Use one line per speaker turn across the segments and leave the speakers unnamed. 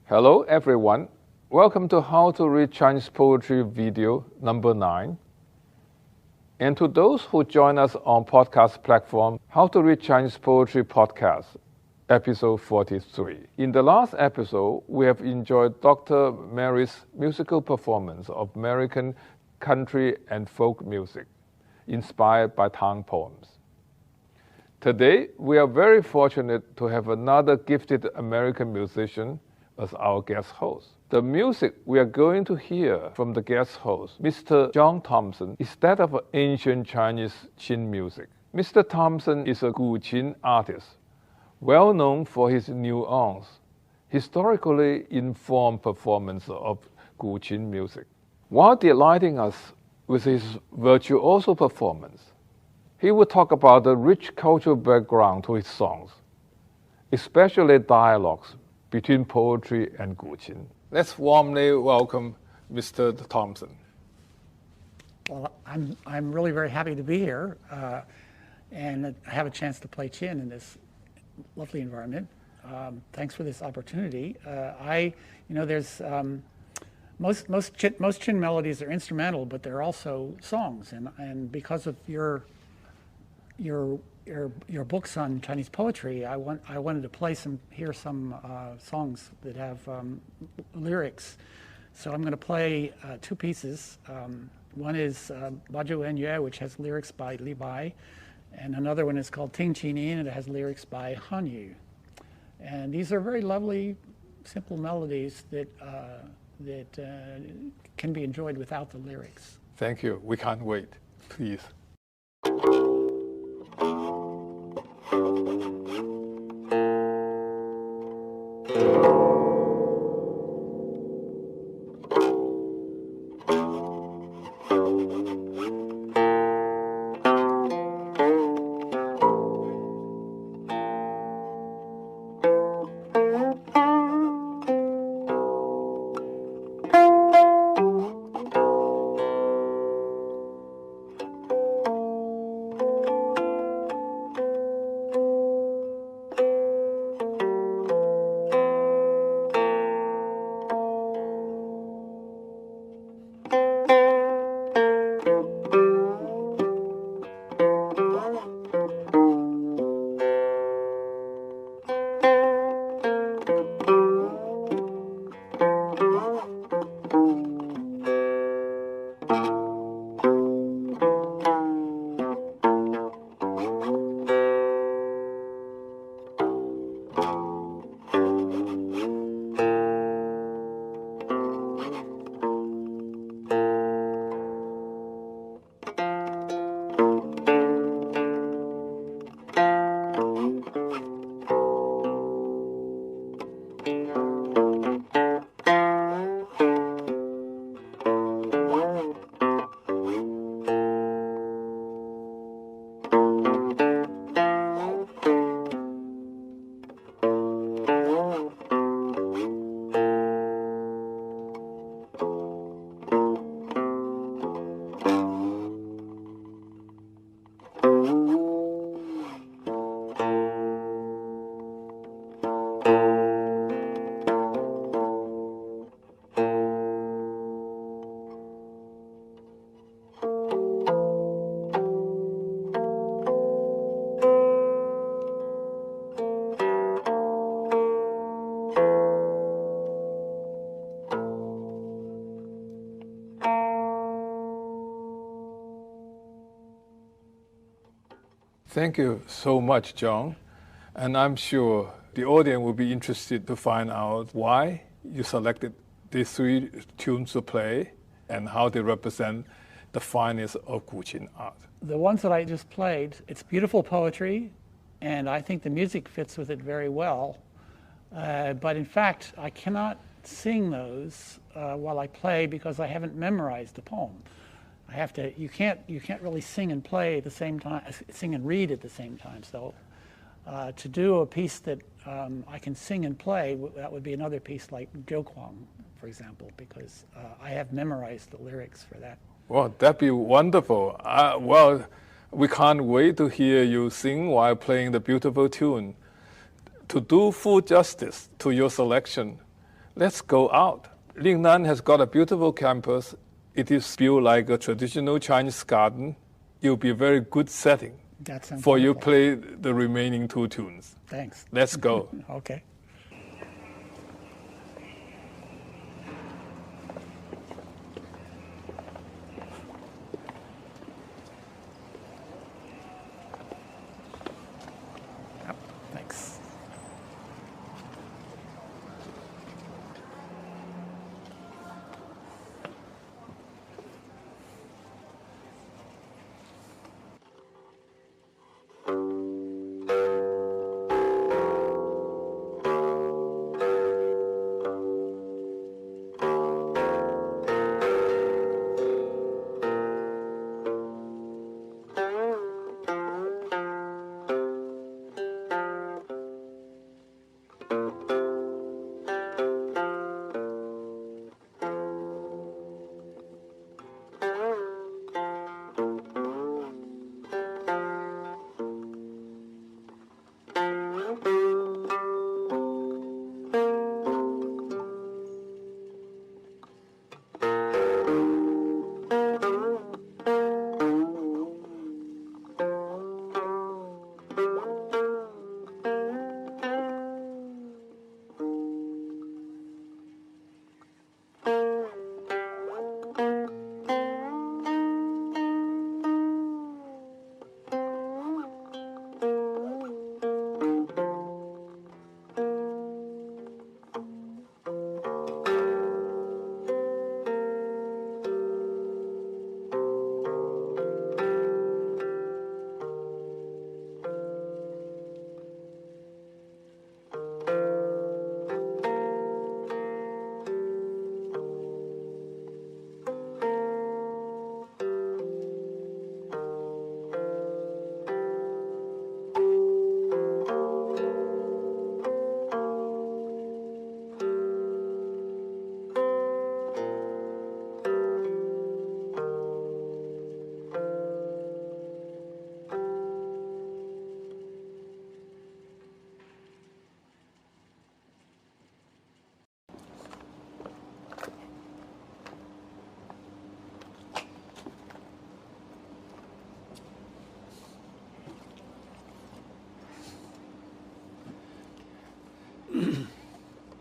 Hello everyone, welcome to How to Read Chinese Poetry video number 9. And to those who join us on podcast platform, How to Read Chinese Poetry podcast, episode 43. In the last episode, we have enjoyed Dr. Mary's musical performance of American country and folk music, inspired by Tang poems. Today, we are very fortunate to have another gifted American musician as our guest host. The music we are going to hear from the guest host, Mr. John Thompson, is that of ancient Chinese Qin music. Mr. Thompson is a Guqin artist, well known for his nuanced, historically informed performance of Guqin music. While delighting us with his virtuoso performance, he will talk about the rich cultural background to his songs, especially dialogues between poetry and Guqin. Let's warmly welcome Mr. Thompson.
Well, I'm really very happy to be here and have a chance to play Qin in this lovely environment. Thanks for this opportunity. There's most Qin melodies are instrumental, but they're also songs, and because of your books on Chinese poetry, I wanted to hear some songs that have lyrics. So I'm going to play two pieces. One is Ba Zhu En Yue, which has lyrics by Li Bai, and another one is called Ting Qi Nin, and it has lyrics by Han Yu. And these are very lovely, simple melodies that can be enjoyed without the lyrics.
Thank you. We can't wait. Please. Thank you so much, John. And I'm sure the audience will be interested to find out why you selected these three tunes to play and how they represent the finest of Guqin art.
The ones that I just played, it's beautiful poetry, and I think the music fits with it very well. But in fact, I cannot sing those while I play because I haven't memorized the poem. I have to. You can't really sing and play at the same time. Sing and read at the same time. So to do a piece that I can sing and play, that would be another piece like Guqin, for example, because I have memorized the lyrics for that.
Well, that'd be wonderful. Well, we can't wait to hear you sing while playing the beautiful tune. To do full justice to your selection, Let's go out. Lingnan has got a beautiful campus. It is built like a traditional Chinese garden. It will be a very good setting for you play the remaining 2 tunes.
Thanks.
Let's go.
Okay. Yep, thanks.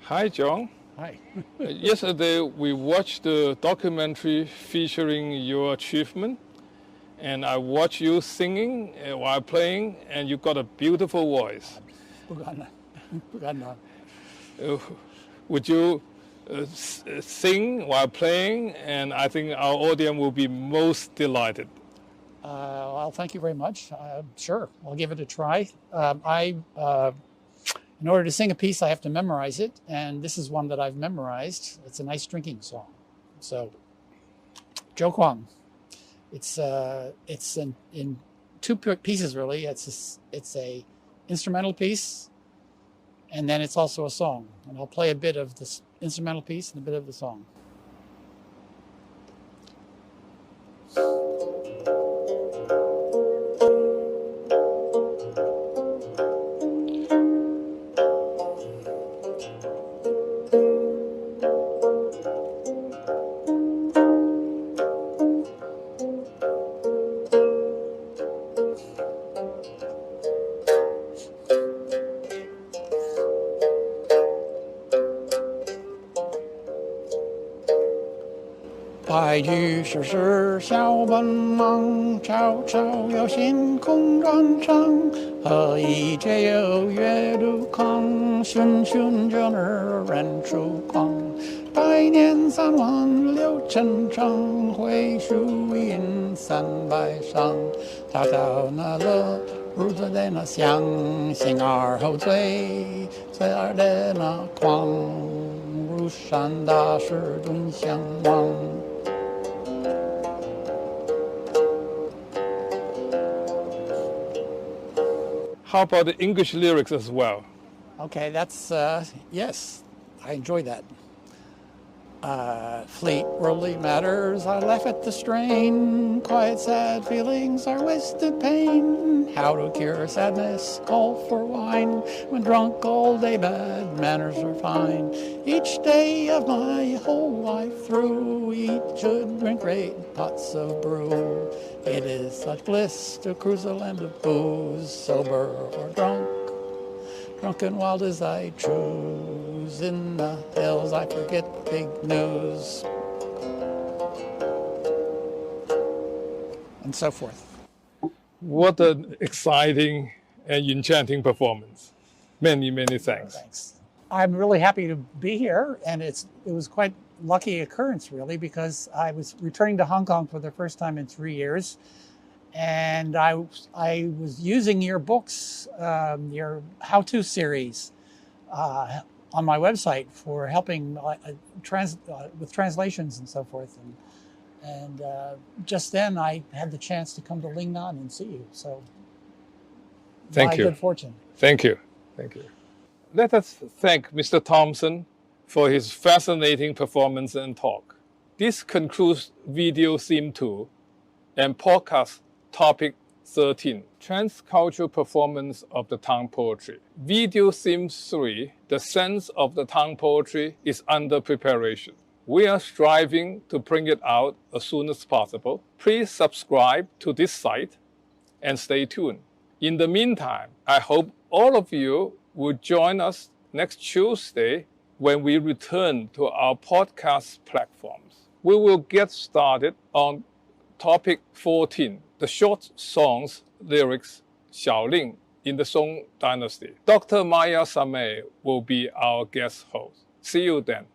Hi, John.
Hi.
Yesterday, we watched the documentary featuring your achievement, and I watched you singing while playing, and you got a beautiful voice. Would you sing while playing? And I think our audience will be most delighted.
Well, thank you very much. Sure, I'll give it a try. In order to sing a piece, I have to memorize it, and this is one that I've memorized. It's a nice drinking song. So, Guqin. It's in 2 pieces really. It's a instrumental piece, and then it's also a song. And I'll play a bit of this instrumental piece and a bit of the song.白驹是是小奔忙，悄悄有星空转场。何以解忧月路康？寻寻着儿人曙光。百年三万六千丈，回书印300上。滔滔那乐，如昨的那香，醒而后醉，醉而的那狂。如山大石顿相望。
How about the English lyrics as well?
Okay, that's, yes, I enjoy that. Fleet worldly matters, I laugh at the strain. Quiet sad feelings are wasted pain. How to cure sadness, call for wine. When drunk all day, bad manners are fine. Each day of my whole life through, eat, should drink great pots of brew. It is such bliss to cruise a land of booze, sober or drunk. Drunk and wild as I choose, in the hills I forget big news, and so forth.
What an exciting and enchanting performance. Many, many thanks.
Thanks. I'm really happy to be here, and it was quite lucky occurrence, really, because I was returning to Hong Kong for the first time in 3 years. And I was using your books, your how-to series on my website for helping with translations and so forth. And just then I had the chance to come to Lingnan and see you. So
Thank you.
Good fortune.
Thank you. Thank you. Let us thank Mr. Thompson for his fascinating performance and talk. This concludes video theme 2 and podcast topic 13, Transcultural Performance of the Tang Poetry. Video theme 3, The Sense of the Tang Poetry, is under preparation. We are striving to bring it out as soon as possible. Please subscribe to this site and stay tuned. In the meantime, I hope all of you will join us next Tuesday when we return to our podcast platforms. We will get started on topic 14, the short songs lyrics Xiaoling in the Song Dynasty. Dr. Maya Sameh will be our guest host. See you then.